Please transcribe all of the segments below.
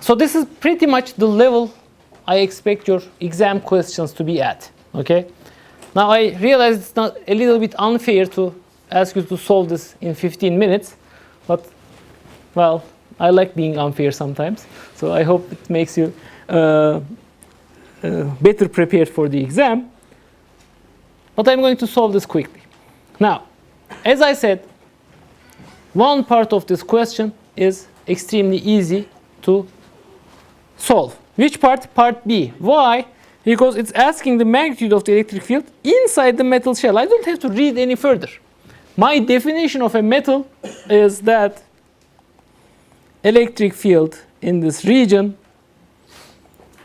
So this is pretty much the level I expect your exam questions to be at. Okay. Now I realize it's not a little bit unfair to ask you to solve this in 15 minutes, but well, I like being unfair sometimes. So I hope it makes you better prepared for the exam. But I'm going to solve this quickly. Now, as I said, one part of this question is extremely easy to solve. Which part? Part B. Why? Because it's asking the magnitude of the electric field inside the metal shell. I don't have to read any further. My definition of a metal is that electric field in this region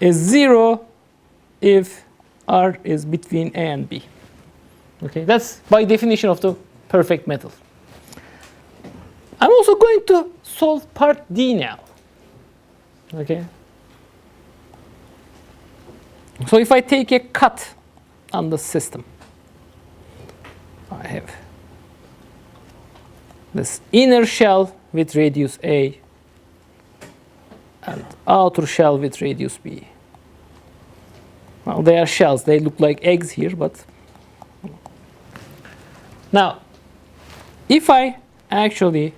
is 0 if R is between A and B. Okay, that's by definition of the perfect metal. I'm also going to solve part D now. Okay. So if I take a cut on the system, I have this inner shell with radius A and outer shell with radius B. Well, they are shells. They look like eggs here, but now, if I actually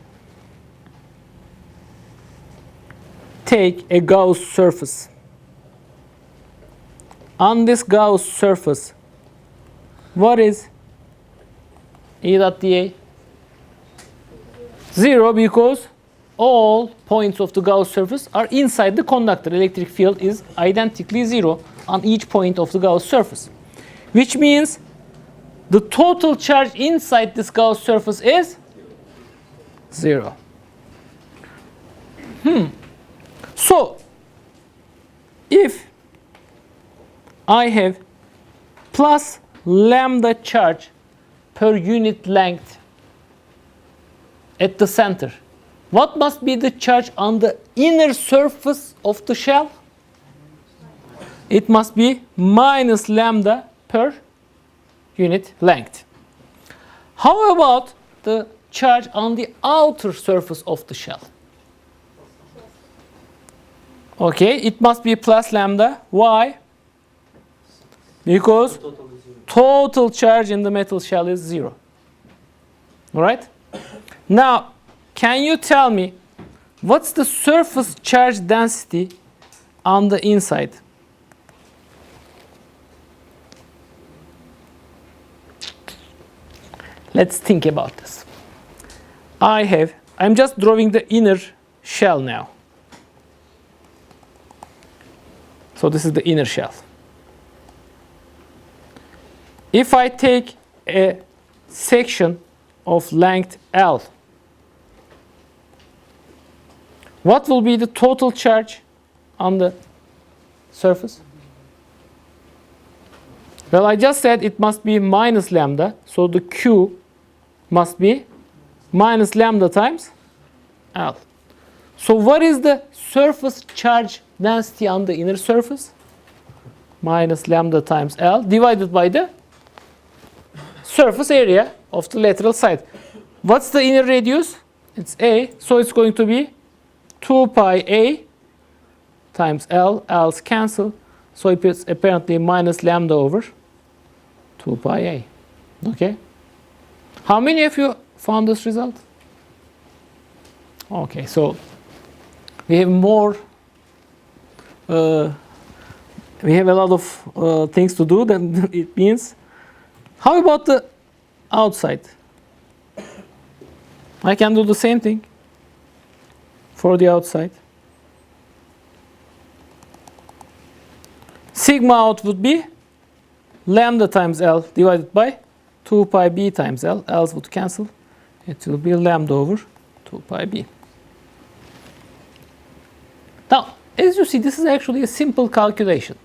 take a Gauss surface, on this Gauss surface, what is E dot dA? 0, because all points of the Gauss surface are inside the conductor. Electric field is identically 0 on each point of the Gauss surface, which means the total charge inside this Gauss surface is 0. So, if I have plus lambda charge per unit length at the center, what must be the charge on the inner surface of the shell? It must be minus lambda per unit length. How about the charge on the outer surface of the shell? Okay, it must be plus lambda. Why? Because total charge in the metal shell is 0. All right? Now, can you tell me what's the surface charge density on the inside? Let's think about this. I'm just drawing the inner shell now. So this is the inner shell. If I take a section of length L, what will be the total charge on the surface? Well, I just said it must be minus lambda, so the Q must be minus lambda times L. So what is the surface charge density on the inner surface? Minus lambda times L divided by the surface area of the lateral side. What's the inner radius? It's A, so it's going to be 2 pi A times L. L's cancel, so it's apparently minus lambda over 2 pi A. Okay. How many of you found this result? Okay, so we have more. We have a lot of things to do than it means. How about the outside? I can do the same thing for the outside. Sigma out would be lambda times L divided by 2 pi B times L. L's would cancel. It will be lambda over 2 pi B. Now, as you see, this is actually a simple calculation,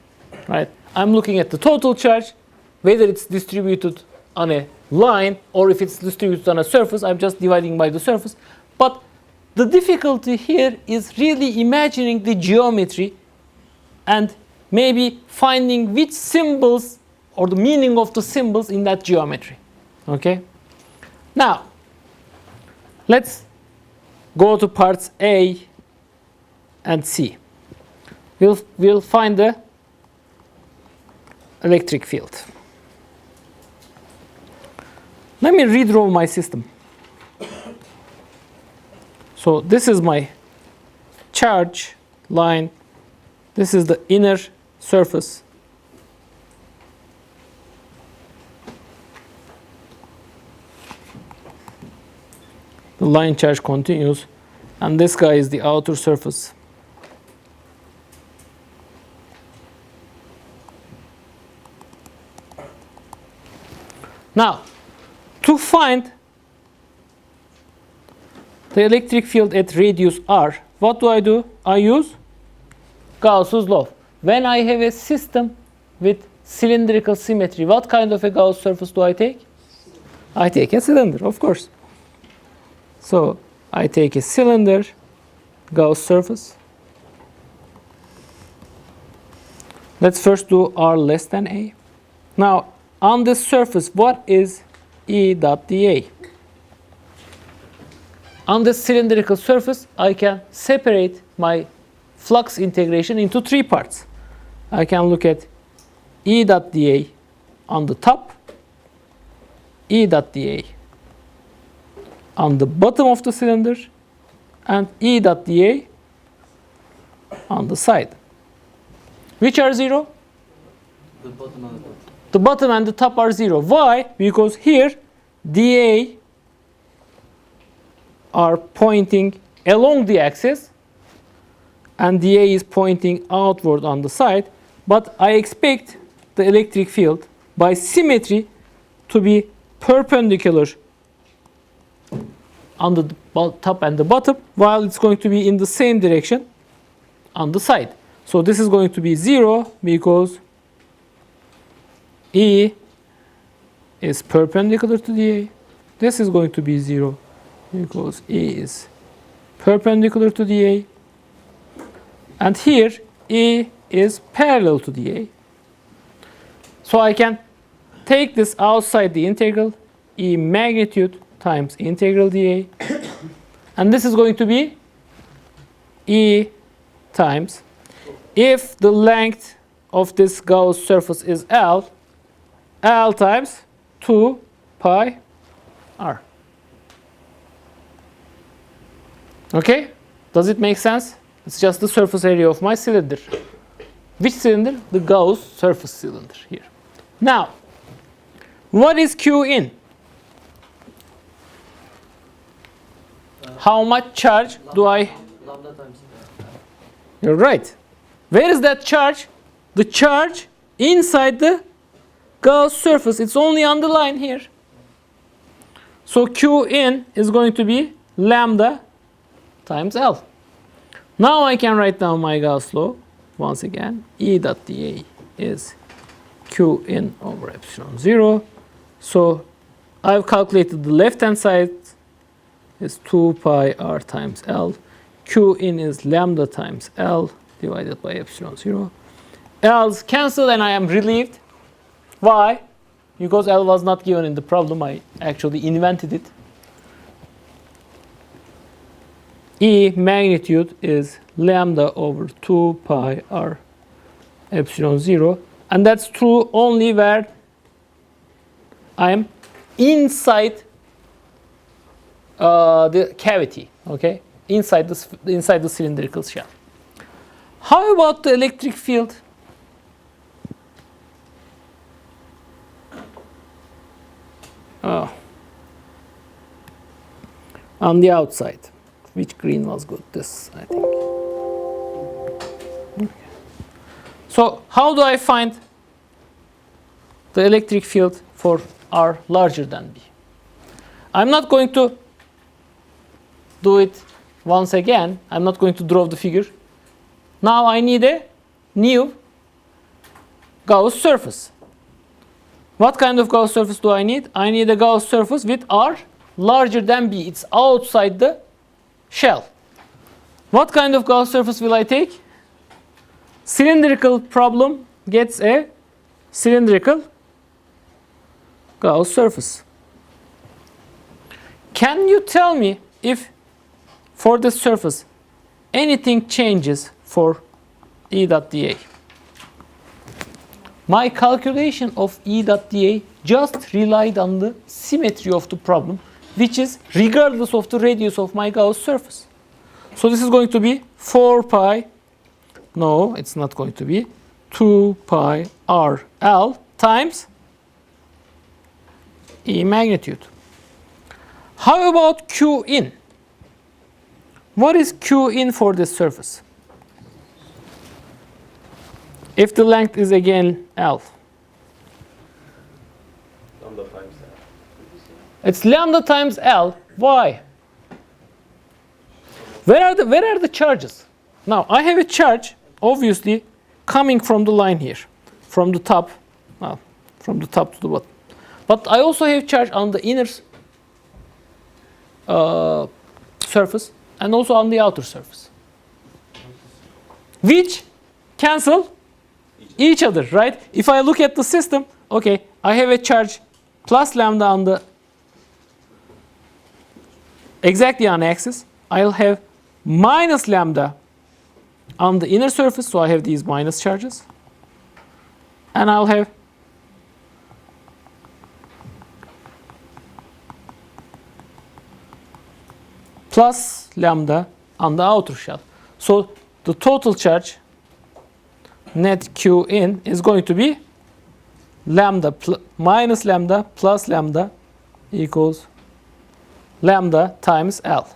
right? I'm looking at the total charge, whether it's distributed on a line or if it's distributed on a surface. I'm just dividing by the surface. But the difficulty here is really imagining the geometry and maybe finding which symbols or the meaning of the symbols in that geometry. Okay? Now, let's go to parts A and C. We'll find the electric field. Let me redraw my system. So this is my charge line. This is the inner surface. The line charge continues, and this guy is the outer surface. Now, to find the electric field at radius r, what do? I use Gauss's law. When I have a system with cylindrical symmetry, what kind of a Gauss surface do I take? I take a cylinder, of course. So I take a cylinder, Gauss surface. Let's first do r less than a. Now, on this surface, what is E dot dA? On this cylindrical surface, I can separate my flux integration into three parts. I can look at E dot dA on the top, E dot dA on the bottom of the cylinder, and E dot dA on the side. Which are 0? The bottom and the top. The bottom and the top are 0. Why? Because here dA are pointing along the axis and dA is pointing outward on the side, but I expect the electric field by symmetry to be perpendicular on the top and the bottom, while it's going to be in the same direction on the side. So this is going to be 0 because E is perpendicular to dA. This is going to be 0 because E is perpendicular to dA. And here E is parallel to dA. So I can take this outside the integral, E magnitude times integral dA. And this is going to be E times, if the length of this Gauss surface is L, L times 2 pi r. Okay? Does it make sense? It's just the surface area of my cylinder. Which cylinder? The Gauss surface cylinder here. Now, what is Q in? How much charge do I? Lambda times. You're right. Where is that charge? The charge inside the Gauss surface. It's only on the line here. So Q in is going to be lambda times L. Now I can write down my Gauss law once again. E dot dA is Q in over epsilon 0. So I've calculated the left hand side is 2 pi r times L. Q in is lambda times L divided by epsilon 0. L's cancel and I am relieved. Why? Because L was not given in the problem. I actually invented it. E magnitude is lambda over 2 pi r epsilon 0. And that's true only where I am inside the cavity, okay? Inside the cylindrical shell. How about the electric field? Oh. On the outside. Which green was good? This, I think. Okay. So how do I find the electric field for R larger than B? I'm not going to do it once again. I'm not going to draw the figure. Now I need a new Gauss surface. What kind of Gauss surface do I need? I need a Gauss surface with R larger than B. It's outside the shell. What kind of Gauss surface will I take? Cylindrical problem gets a cylindrical Gauss surface. Can you tell me if for this surface anything changes for E dot dA. My calculation of E dot dA just relied on the symmetry of the problem, which is regardless of the radius of my Gauss surface. So this is going to be 4 pi, no, it's not going to be, 2 pi RL times E magnitude. How about Q in? What is Q in for this surface? If the length is again L. Lambda times L. It's lambda times L. Why? Where are the charges? Now I have a charge obviously coming from the line here, from the top, well, from the top to the bottom. But I also have charge on the inner surface and also on the outer surface, which cancel each other, right? If I look at the system, okay, I have a charge plus lambda on the exactly on axis. I'll have minus lambda on the inner surface, so I have these minus charges, and I'll have plus lambda on the outer shell. So the total charge net Q in is going to be lambda minus lambda plus lambda equals lambda times L.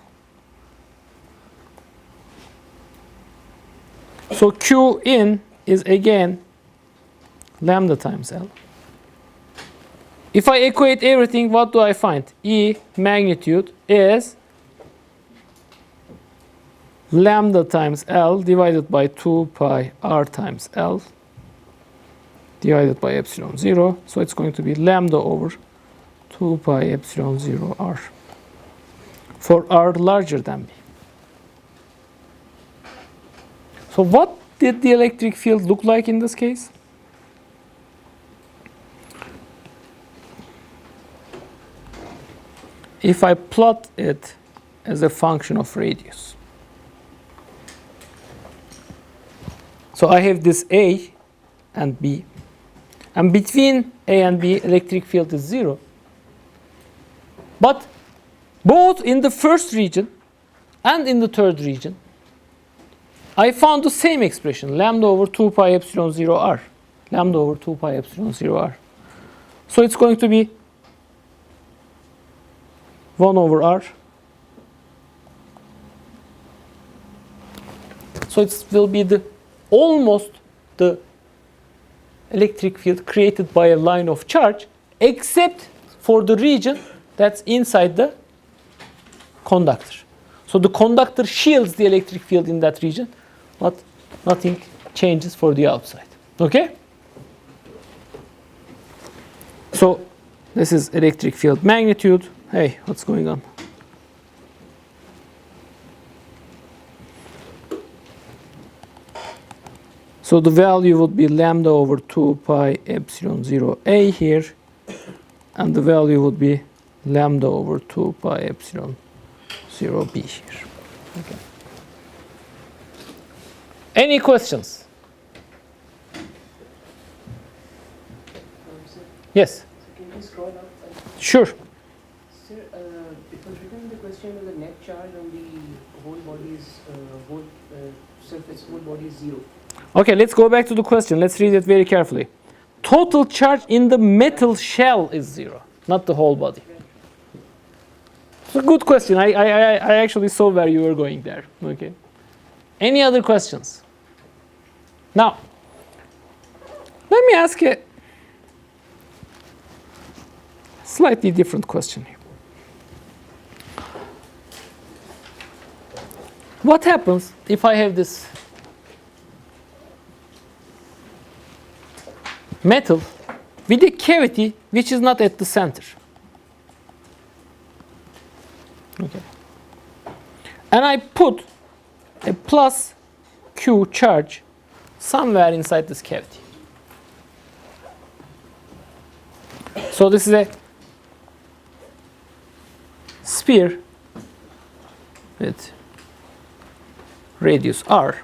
So Q in is again lambda times L. If I equate everything, what do I find? E magnitude is lambda times L divided by 2 pi R times L divided by epsilon 0. So it's going to be lambda over 2 pi epsilon 0 R for R larger than B. So what did the electric field look like in this case? If I plot it as a function of radius. So I have this A and B, and between A and B electric field is 0. But both in the first region and in the third region, I found the same expression, lambda over 2 pi epsilon 0 R. Lambda over 2 pi epsilon 0 R. So it's going to be 1 over R. So it will be almost the electric field created by a line of charge, except for the region that's inside the conductor. So the conductor shields the electric field in that region, but nothing changes for the outside. Okay? So this is electric field magnitude. Hey, what's going on? So the value would be lambda over 2 pi epsilon 0 A here, and the value would be lambda over 2 pi epsilon 0 B here. Okay. Any questions? Yes? So can you scroll up? Sure. Sir, it was written in the question that the net charge on the whole body's whole surface, whole body is 0. Okay, let's go back to the question. Let's read it very carefully. Total charge in the metal shell is 0, not the whole body. It's a good question. I actually saw where you were going there. Okay. Any other questions? Now, let me ask a slightly different question here. What happens if I have this metal with a cavity which is not at the center? Okay. And I put a plus Q charge somewhere inside this cavity. So this is a sphere with radius r,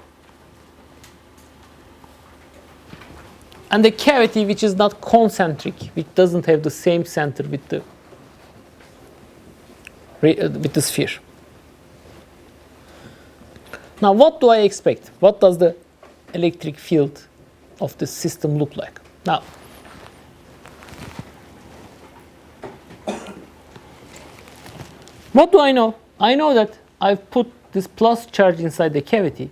and the cavity which is not concentric, which doesn't have the same center with the sphere. Now what do I expect? What does the electric field of the system look like? Now, what do I know? I know that I've put this plus charge inside the cavity,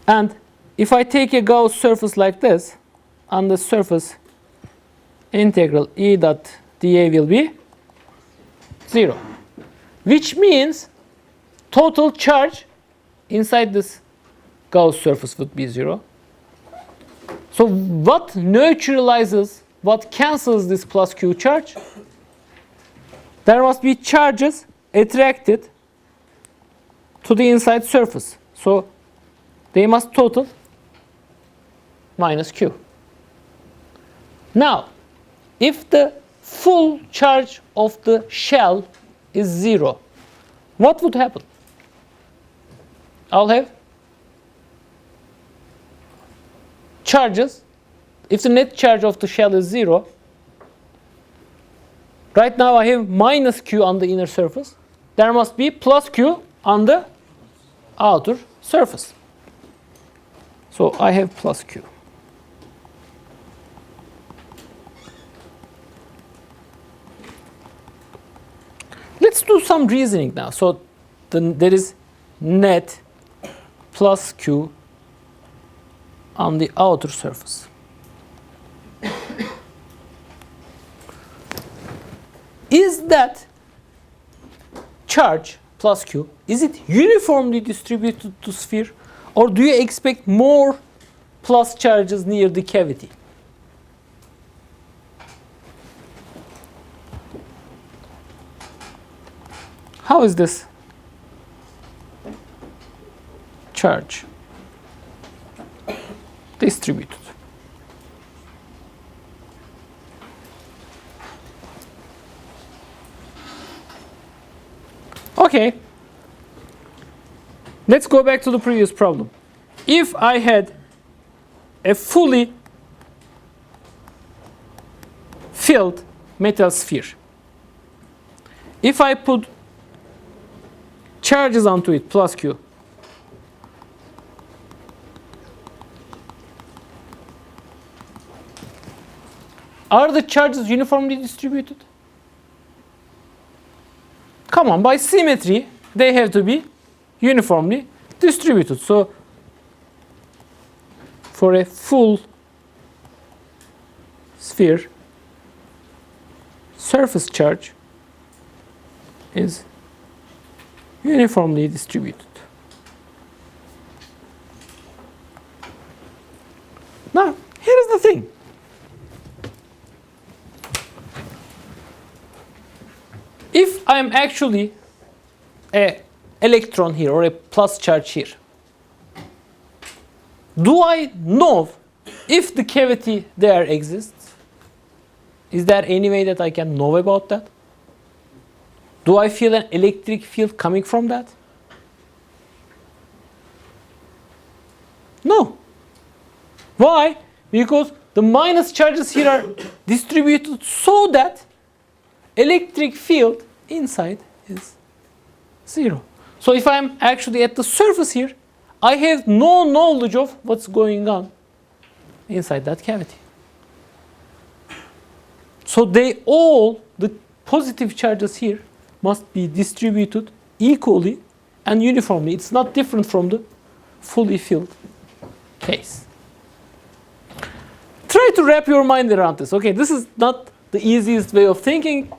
and if I take a Gauss surface like this, on the surface integral E dot dA will be 0, which means total charge inside this Gauss surface would be 0. So what neutralizes, what cancels this plus Q charge? There must be charges attracted to the inside surface. So they must total minus Q. Now, if the full charge of the shell is 0, what would happen? I'll have charges. If the net charge of the shell is 0, right now I have minus Q on the inner surface. There must be plus Q on the outer surface. So I have plus Q. Let's do some reasoning now. So there is net plus Q on the outer surface. Is that charge plus Q, is it uniformly distributed to sphere, or do you expect more plus charges near the cavity? How is this charge distributed? Okay, let's go back to the previous problem. If I had a fully filled metal sphere, if I put charges onto it plus Q, are the charges uniformly distributed? Come on, by symmetry, they have to be uniformly distributed. So, for a full sphere, surface charge is uniformly distributed. Now, here is the thing. If I'm actually an electron here or a plus charge here, do I know if the cavity there exists? Is there any way that I can know about that? Do I feel an electric field coming from that? No. Why? Because the minus charges here are distributed so that electric field inside is 0. So if I'm actually at the surface here, I have no knowledge of what's going on inside that cavity. So the positive charges here must be distributed equally and uniformly. It's not different from the fully filled case. Try to wrap your mind around this. Okay, this is not the easiest way of thinking,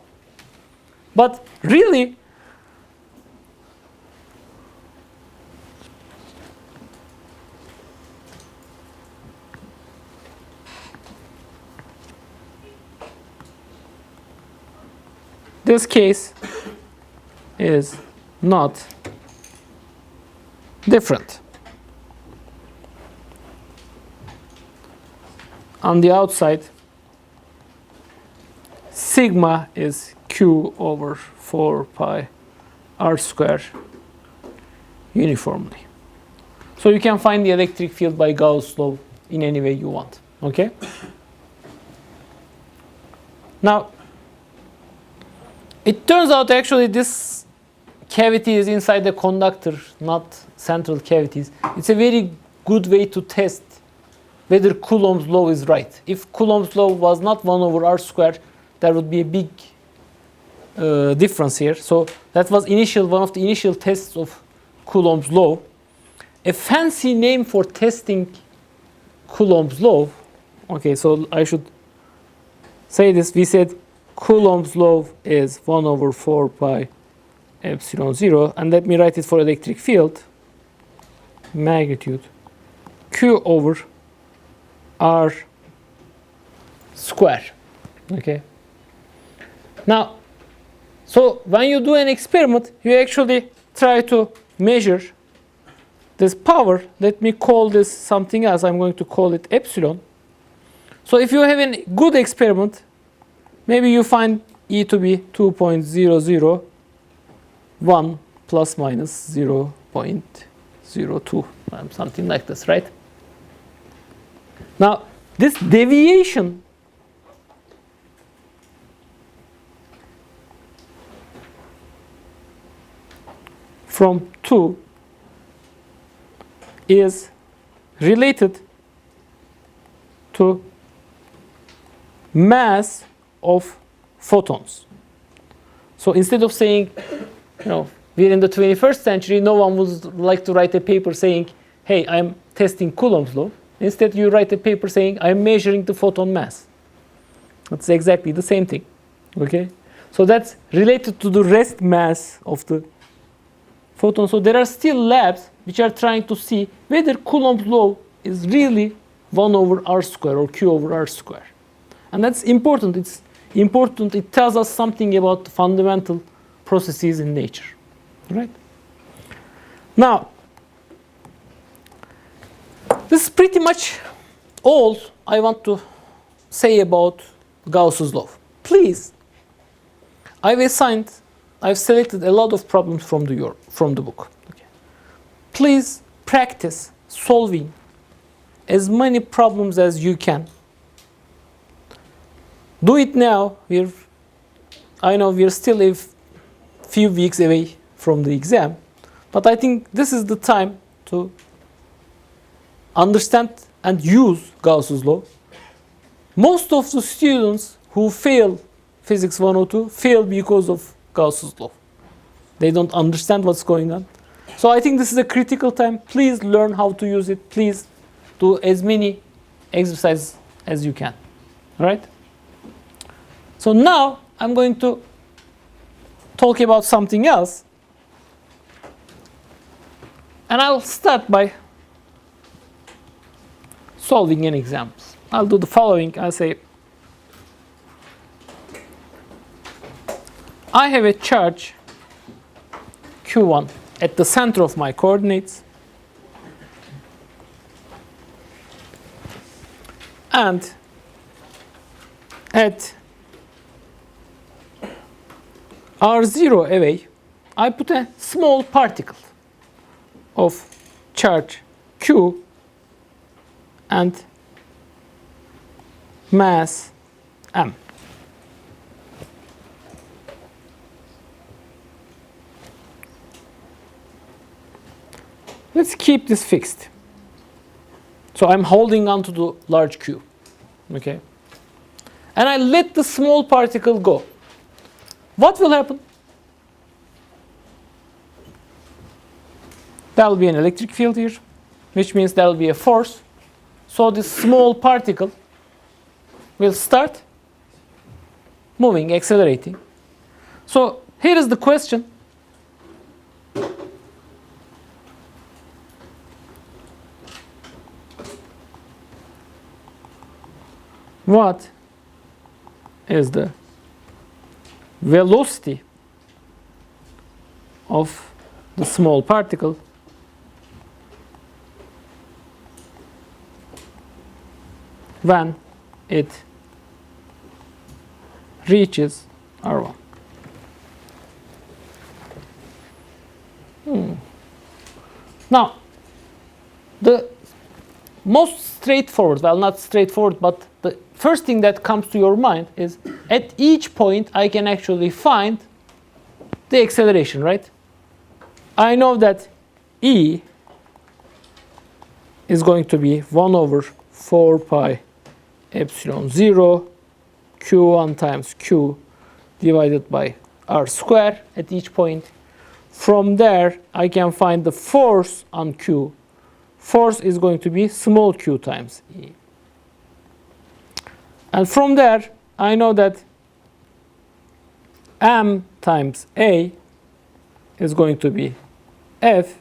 but really, this case is not different. On the outside, sigma is Q over 4 pi r square uniformly. So you can find the electric field by Gauss law in any way you want. Okay? Now, it turns out actually this cavity is inside the conductor, not central cavities. It's a very good way to test whether Coulomb's law is right. If Coulomb's law was not 1 over r squared, there would be a big difference here. So that was one of the initial tests of Coulomb's law. A fancy name for testing Coulomb's law. Okay, so I should say this. We said Coulomb's law is 1 over 4 pi epsilon 0. And let me write it for electric field. Magnitude Q over r square. Okay. Now, so when you do an experiment, you actually try to measure this power. Let me call this something else. I'm going to call it epsilon. So if you have a good experiment, maybe you find E to be 2.001 plus minus 0.02, something like this, right? Now, this deviation from 2 is related to mass of photons. So instead of saying, we're in the 21st century, no one would like to write a paper saying, hey, I'm testing Coulomb's law. Instead, you write a paper saying, I'm measuring the photon mass. That's exactly the same thing. Okay? So that's related to the rest mass of the photon. So there are still labs which are trying to see whether Coulomb's law is really 1 over r square or q over r square. And that's important. It's important. It tells us something about the fundamental processes in nature. Right? Now, this is pretty much all I want to say about Gauss's law. Please, I've selected a lot of problems from the book. Okay. Please practice solving as many problems as you can. Do it now. I know we're still a few weeks away from the exam, but I think this is the time to understand and use Gauss's law. Most of the students who fail Physics 102 fail because of Gauss's law. They don't understand what's going on. So I think this is a critical time. Please learn how to use it. Please do as many exercises as you can. All right? So now I'm going to talk about something else. And I'll start by solving an example. I'll do the following. I'll say, I have a charge Q1 at the center of my coordinates, and at r0 away, I put a small particle of charge Q and mass m. Let's keep this fixed. So I'm holding on to the large Q. Okay? And I let the small particle go. What will happen? There will be an electric field here, which means there will be a force. So this small particle will start moving, accelerating. So here is the question. What is the velocity of the small particle when it reaches R1? Now, the most straightforward, well, not straightforward, but the first thing that comes to your mind is at each point I can actually find the acceleration, right? I know that E is going to be 1 over 4 pi epsilon 0 q1 times q divided by r square at each point. From there, I can find the force on q. Force is going to be small q times E. And from there, I know that m times a is going to be F.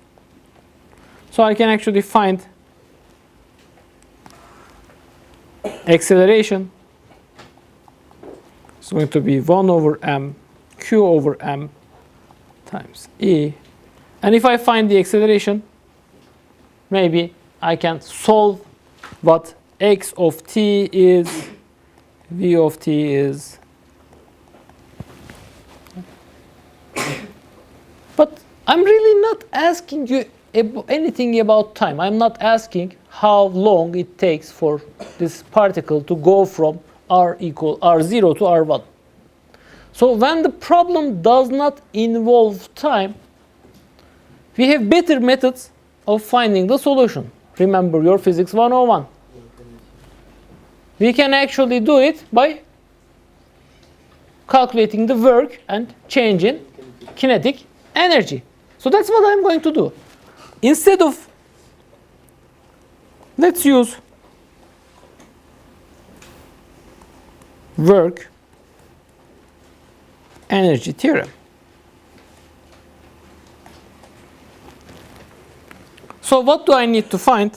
So I can actually find acceleration. It's going to be 1 over m q over m times E. And if I find the acceleration, maybe I can solve what x of t is, v of t is. But I'm really not asking you anything about time. I'm not asking how long it takes for this particle to go from r0 to r1. So when the problem does not involve time, we have better methods of finding the solution. Remember your physics 101. We can actually do it by calculating the work and changing kinetic energy. So that's what I'm going to do. Instead of, let's use work energy theorem. So what do I need to find?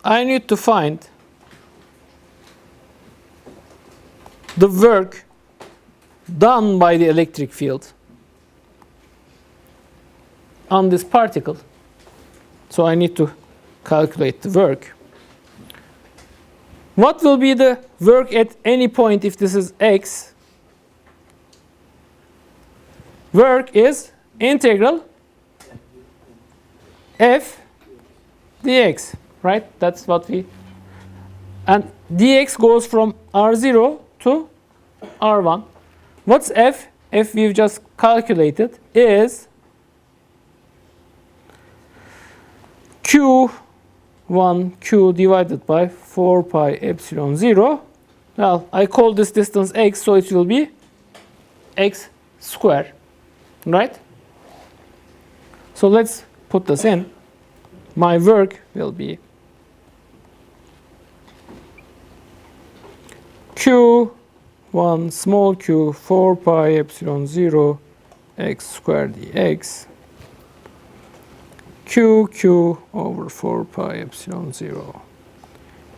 I need to find the work done by the electric field on this particle. So I need to calculate the work. What will be the work at any point if this is x? Work is integral f dx, right? That's what we... And dx goes from r0 to r1. What's f? F we've just calculated is q1 q divided by 4 pi epsilon 0. Well, I call this distance x, so it will be x squared, right? So let's put this in. My work will be q1 small q 4 pi epsilon 0 x squared dx q over 4 pi epsilon 0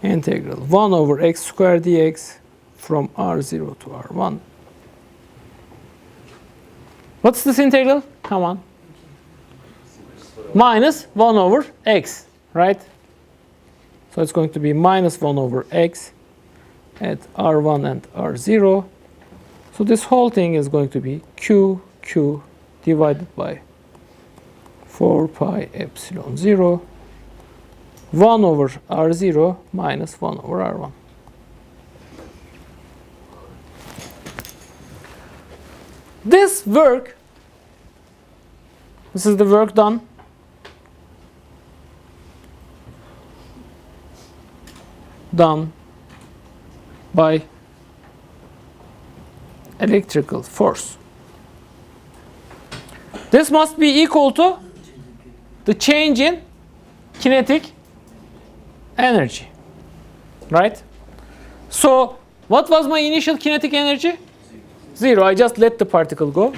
integral 1 over x squared dx from r0 to r1. What's this integral? Come on. Minus 1 over x, right? So it's going to be minus 1 over x at r1 and r0. So this whole thing is going to be q divided by 4 pi epsilon 0, 1 over r0 minus 1 over r1. This work, this is the work done by electrical force. This must be equal to the change in kinetic energy, right? So what was my initial kinetic energy? 0. I just let the particle go.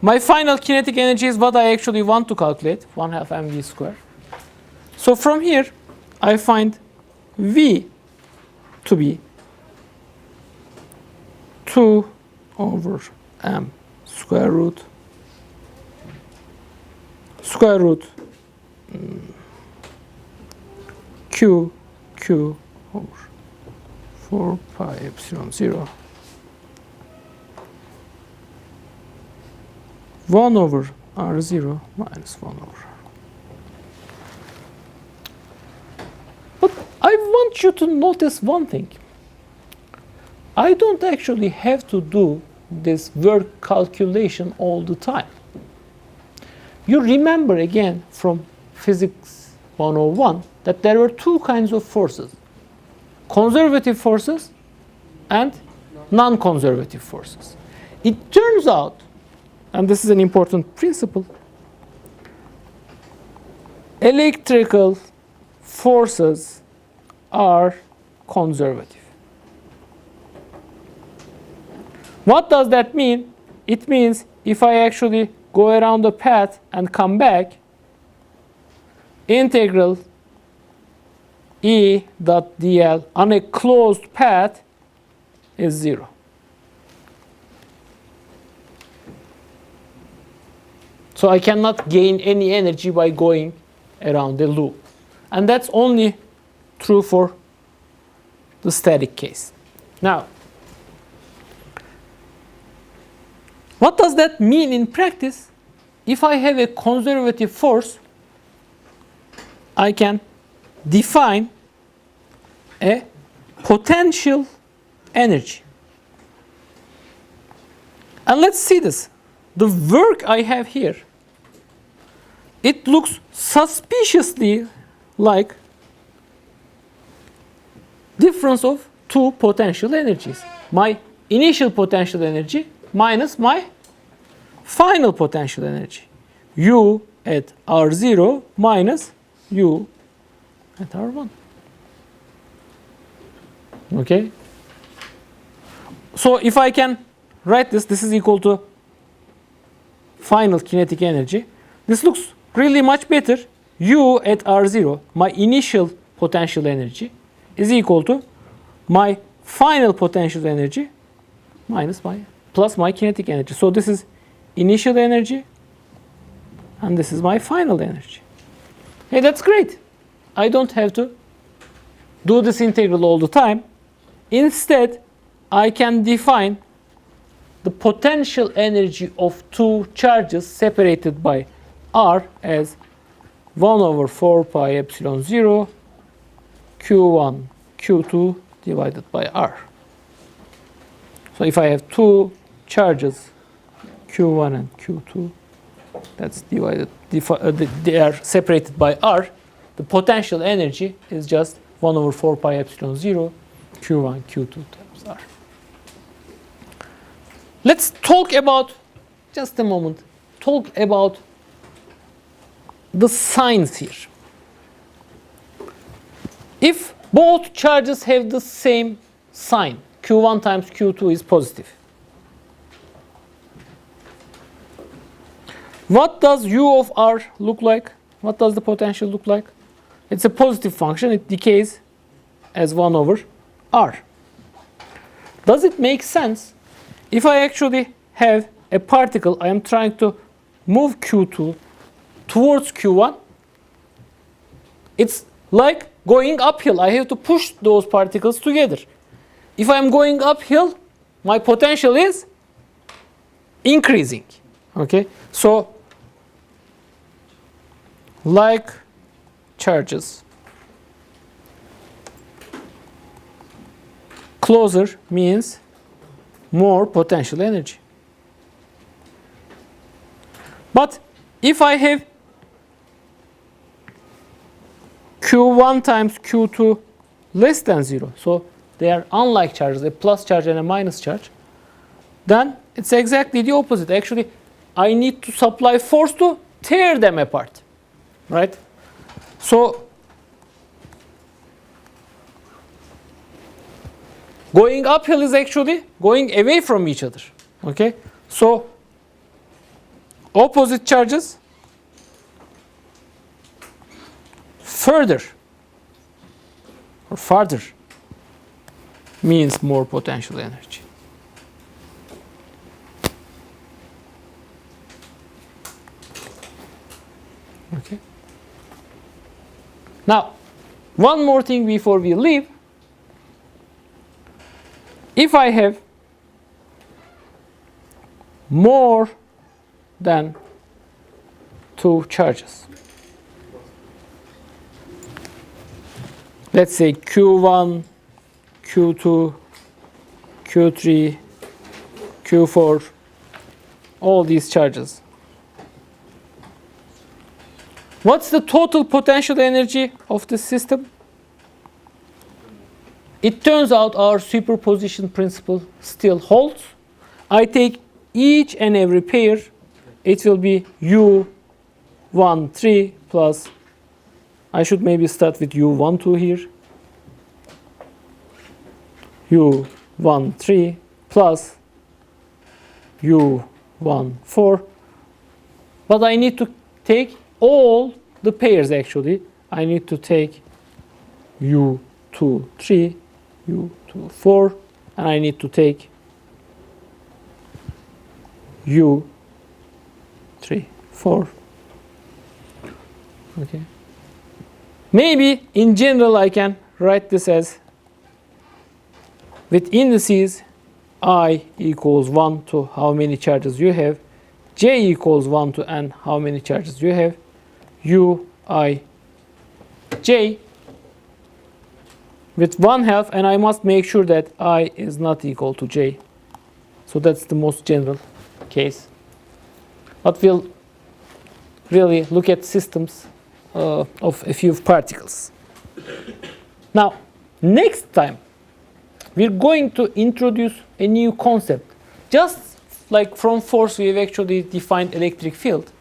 My final kinetic energy is what I actually want to calculate, 1/2 mv squared. So from here, I find V to be 2 over m square root q over 4 pi epsilon 0 1 over r0 minus 1 over. I want you to notice one thing. I don't actually have to do this work calculation all the time. You remember again from Physics 101 that there were two kinds of forces. Conservative forces and non-conservative forces. It turns out, and this is an important principle, electrical forces are conservative. What does that mean? It means if I actually go around the path and come back, integral E dot dl on a closed path is 0. So I cannot gain any energy by going around the loop. And that's only true for the static case. Now, what does that mean in practice? If I have a conservative force, I can define a potential energy. And let's see this. The work I have here, it looks suspiciously like difference of two potential energies. My initial potential energy minus my final potential energy. U at R0 minus U at R1. Okay? So if I can write this, this is equal to final kinetic energy. This looks really much better. U at R0, my initial potential energy, is equal to my final potential energy minus my plus my kinetic energy. So this is initial energy and this is my final energy. Hey, that's great. I don't have to do this integral all the time. Instead, I can define the potential energy of two charges separated by r as 1 over 4 pi epsilon 0 q1 q2 divided by r. So if I have two charges q1 and q2, that's divided, they are separated by r, the potential energy is just 1 over 4 pi epsilon 0 q1 q2 times r. Let's talk about, just a moment, talk about the signs here. If both charges have the same sign, q1 times q2 is positive, what does u of r look like? What does the potential look like? It's a positive function. It decays as 1 over r. Does it make sense if I actually have a particle, I am trying to move q2 towards q1? It's like going uphill. I have to push those particles together. If I'm going uphill, my potential is increasing. Okay? So, like charges, closer means more potential energy. But if I have q1 times q2 less than 0, so they are unlike charges, a plus charge and a minus charge, then it's exactly the opposite. Actually, I need to supply force to tear them apart, right? So going uphill is actually going away from each other. Okay? So opposite charges further or farther means more potential energy. Okay. Now, one more thing before we leave. If I have more than two charges, let's say Q1, Q2, Q3, Q4, all these charges. What's the total potential energy of the system? It turns out our superposition principle still holds. I take each and every pair, it will be U13 plus, I should maybe start with U12 here, U13 plus U14, but I need to take all the pairs actually. I need to take U23, U24, and I need to take U34. Okay. Maybe in general I can write this as, with indices I equals 1 to how many charges you have, j equals 1 to n how many charges you have, u I j with 1/2, and I must make sure that I is not equal to j. So that's the most general case. But we'll really look at systems of a few particles. Now, next time, we're going to introduce a new concept. Just like from force, we've actually defined electric field.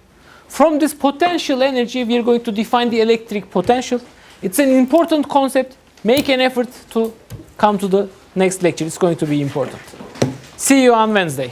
From this potential energy, we're going to define the electric potential. It's an important concept. Make an effort to come to the next lecture. It's going to be important. See you on Wednesday.